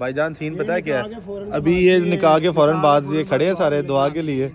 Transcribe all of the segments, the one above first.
भाईजान सीन पता है क्या है, अभी ये निकाह के फौरन बाद ये खड़े हैं सारे दुआ के लिए।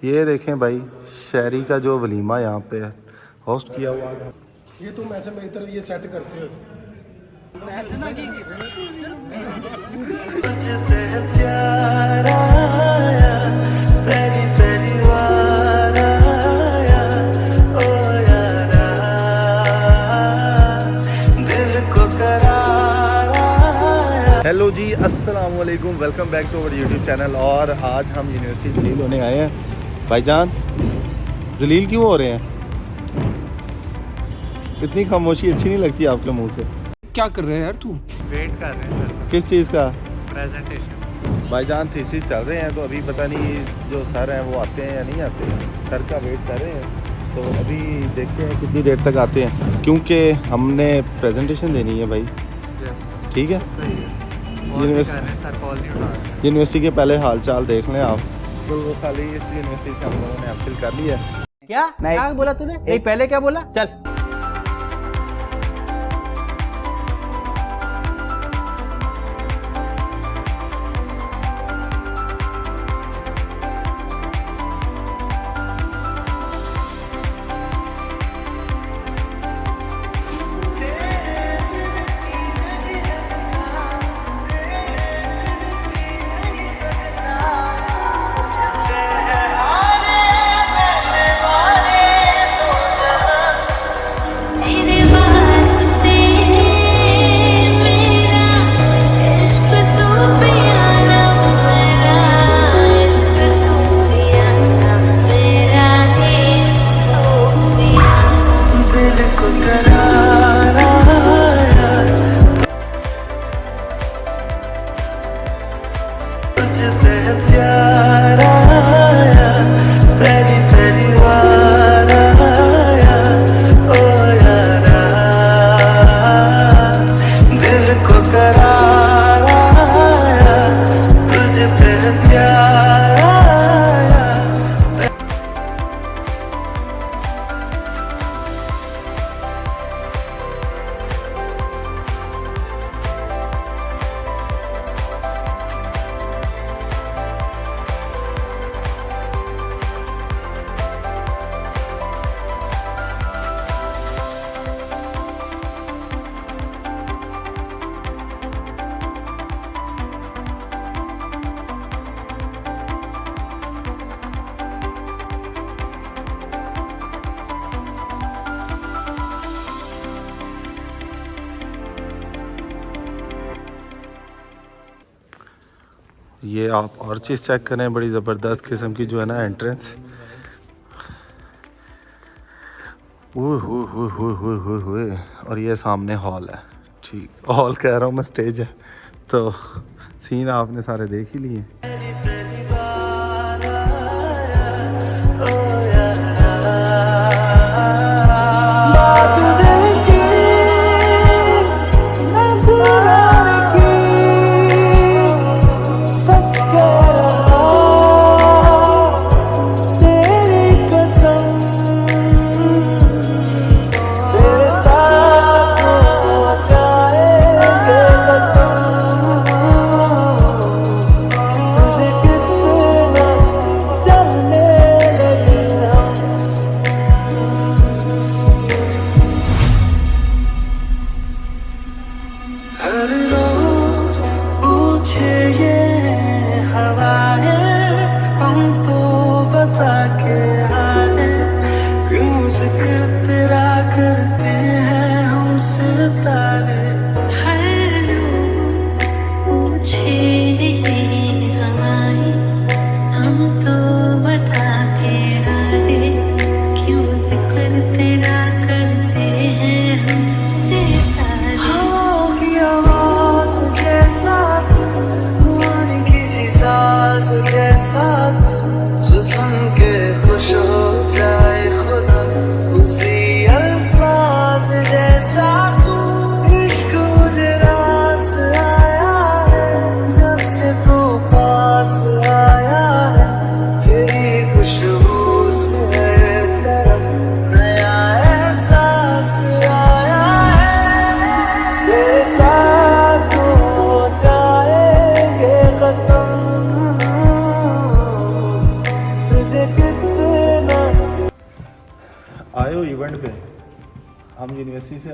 ये देखें भाई शहरी का जो वलीमा यहाँ पे होस्ट किया हुआ है। ये तुम ऐसे मेरी तरफ ये सेट करते हो। हेलो जी, अस्सलाम वालेकुम, welcome back to our YouTube channel. और आज हम यूनिवर्सिटी जलील होने आए हैं। भाईजान जलील क्यों हो रहे हैं? इतनी खामोशी अच्छी नहीं लगती आपके मुंह से। क्या कर रहे हैं यार तू? वेट कर रहे हैं सर, किस चीज़ का? प्रेजेंटेशन। भाईजान थीसिस चल रहे हैं, तो अभी पता नहीं जो सर हैं वो आते हैं या नहीं आते हैं। सर का वेट कर रहे हैं, तो अभी देखते हैं कितनी देर तक आते हैं, क्योंकि हमने प्रेजेंटेशन देनी है भाई। ठीक है, सही है। सर कॉल नहीं उठा रहे। यूनिवर्सिटी के पहले हाल चाल देख लें आप। तो वो खाली इस यूनिवर्सिटी से हम लोगों ने एप्फिल कर लिया है। क्या बोला तूने? नहीं पहले क्या बोला? चल ये आप और चीज़ चेक करें, बड़ी ज़बरदस्त किस्म की जो है ना एंट्रेंस। हुए और ये सामने हॉल है। ठीक, हॉल कह रहा हूँ मैं, स्टेज है। तो सीन आपने सारे देख ही लिए।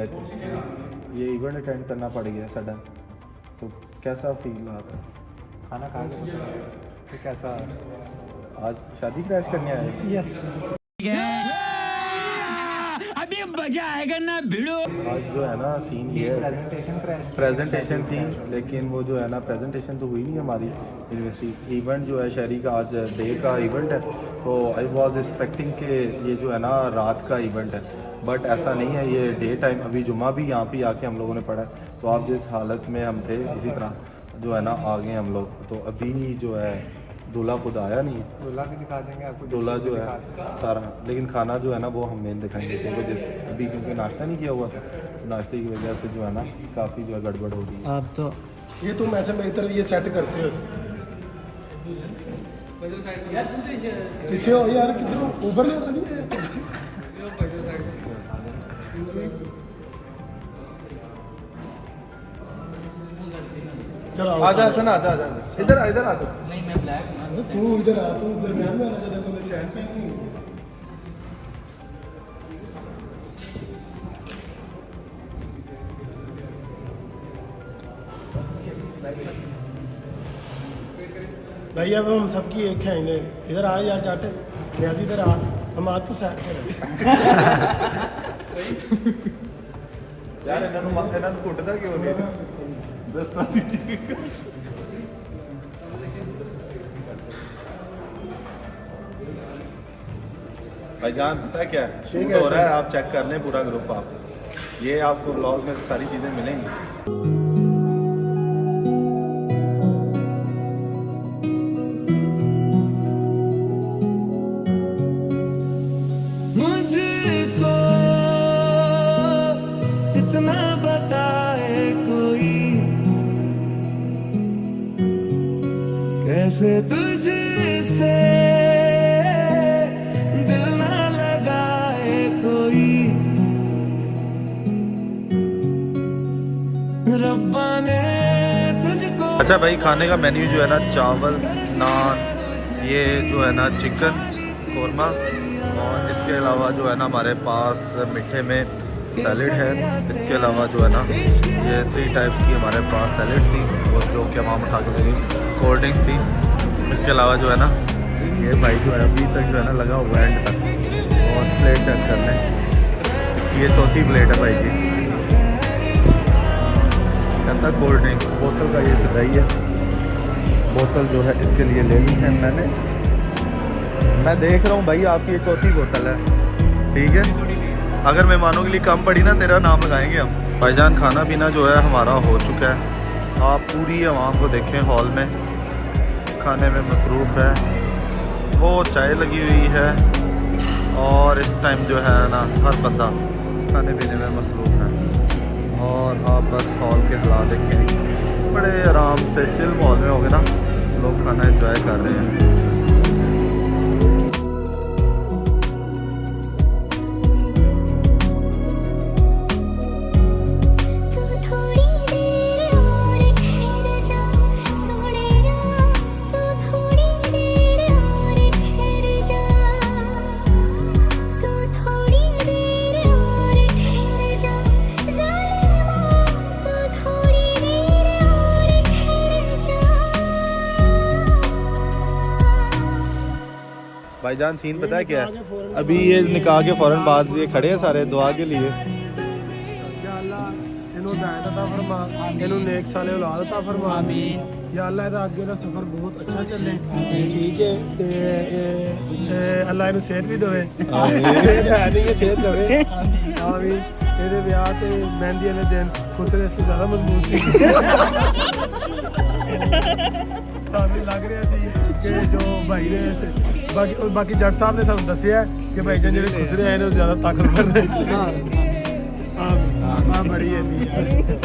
आए थे, ये इवेंट अटेंड करना पड़ गया साडा, तो कैसा फील रहा था? खाना खा के फिर कैसा? आज शादी क्रैश करने आए? यस। अभी मजा आएगा ना भिड़ो। आज जो है ना सीन ये है, प्रेजेंटेशन थी, लेकिन वो जो है ना प्रेजेंटेशन तो हुई नहीं हमारी यूनिवर्सिटी। इवेंट जो है शहरी का आज डे का इवेंट है, तो आई वाज एक्सपेक्टिंग कि ये जो है ना रात का इवेंट है, बट ऐसा नहीं है, ये डे टाइम। अभी जुम्मा भी यहाँ पे आके हम लोगों ने पढ़ा, तो आप जिस हालत में हम थे इसी तरह जो है ना आ गए हम लोग। तो अभी जो है दूल्हा खुद आया नहीं है, दूल्हा भी दिखा देंगे आपको, दूल्हा जो है सारा, लेकिन खाना जो है ना वो हम मेन दिखाएंगे क्योंकि जिस अभी क्योंकि नाश्ता नहीं किया हुआ था, नाश्ते की वजह से जो है ना काफ़ी जो है गड़बड़ हो गई है। अब तो ये तुम ऐसे मेरी तरफ ये सेट करते हो, पीछे हो यार, किधर ऊपर ले नहीं है। चलो आजा हसन, आजा आजा, इधर आ, इधर आ तो। तू इधर आ, तू दरमियान में आना चाहता है, तुमने चैन पहनी हुई है। भाई अब हम सबकी एक है इधर आ यार, जाट न्याजी इधर आ, हम आज तो सेट कर यार इन्होंने घुटदा क्यों नहीं? दस्ता दीजिए। भाईजान पता है क्या है, शूट हो रहा है, आप चेक कर लें पूरा ग्रुप। आप ये आपको ब्लॉग में सारी चीज़ें मिलेंगी। मुझको इतना बताए कोई, कैसे तुझसे दिल ना लगाए कोई, रब्बा ने तुझको। अच्छा भाई, खाने का मेन्यू जो है ना चावल, नान, ये जो है ना चिकन कौरमा, और इसके अलावा जो है ना हमारे पास मीठे में सैलेड है। इसके अलावा जो है ना ये 3 टाइप की हमारे पास सैलेड थी, वो जो कि हम उठा के देंगे, कोल्ड ड्रिंक्स थी। इसके अलावा जो है ना ये भाई जो है अभी तक जो है ना लगा हुआ है एंड तक, और प्लेट चेक कर लें, ये चौथी प्लेट है भाई जी। कहता कोल्ड ड्रिंक बोतल का ये सदाई है, बोतल जो है इसके लिए ले ली है मैंने। मैं देख रहा हूँ भाई आपकी ये चौथी बोतल है, ठीक है। अगर मेहमानों के लिए कम पड़ी ना, तेरा नाम लगाएंगे हम। भाईजान खाना पीना जो है हमारा हो चुका है। आप पूरी आवाम को देखें हॉल में खाने में मसरूफ़ है, वो चाय लगी हुई है, और इस टाइम जो है ना हर बंदा खाने पीने में मसरूफ़ है। और आप बस हॉल के हालात देखें, बड़े आराम से चिल माहौल में होंगे ना, लोग खाना एंजॉय कर रहे हैं। भाईजान सीन पता है क्या है, अभी ये निकाह के फौरन बाद ये खड़े हैं सारे दुआ के लिए। या अल्लाह इन्हों हिदायत अता फरमा, इन्हों नेक साले औलाद अता फरमा। या अल्लाह ਇਹਦਾ ਅੱਗੇ ਦਾ ਸਫ਼ਰ ਬਹੁਤ ਅੱਛਾ ਚੱਲੇ, ਠੀਕ ਹੈ, ਤੇ ਅੱਲਾਹ ਇਹਨੂੰ ਸਿਹਤ ਵੀ ਦੇਵੇ। ਸਿਹਤ ਹੈ ਨਹੀਂ ਹੈ, ਸਿਹਤ ਦੇਵੇ। ਆਮੀਨ। ਇਹਦੇ ਵਿਆਹ ਤੇ ਮਹਿੰਦੀ ਵਾਲੇ ਦਿਨ ਖੁਸਰੇ ਇਸ ਤੋਂ ਜ਼ਿਆਦਾ ਮਜ਼ਬੂਤ ਸੀ। ਸਾਨੂੰ ਲੱਗ ਰਿਹਾ ਸੀ ਕਿ ਜੋ ਭਾਈ ਨੇ ਬਾਕੀ ਜੱਟ ਸਾਹਿਬ ਨੇ ਸਾਨੂੰ ਦੱਸਿਆ ਕਿ ਭਾਈ ਜਾਨ ਜਿਹੜੇ ਖੁਸਰੇ ਆਏ ਨੇ ਉਹ ਜ਼ਿਆਦਾ ਤਾਕਤਵਰ ਨੇ। हाँ बड़ी है दी।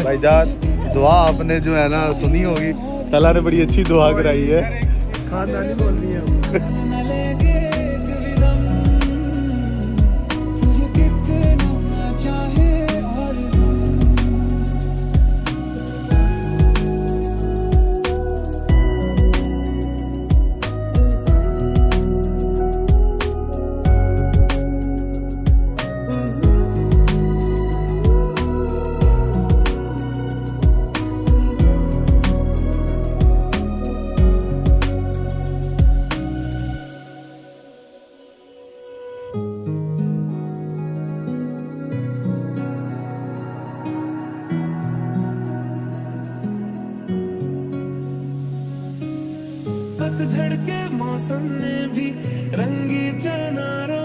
भाईजान दुआ आपने जो है ना सुनी होगी, तला ने बड़ी अच्छी दुआ कराई है। खानदानी बोलनी है। पतझड़ के मौसम में भी रंगी चनारों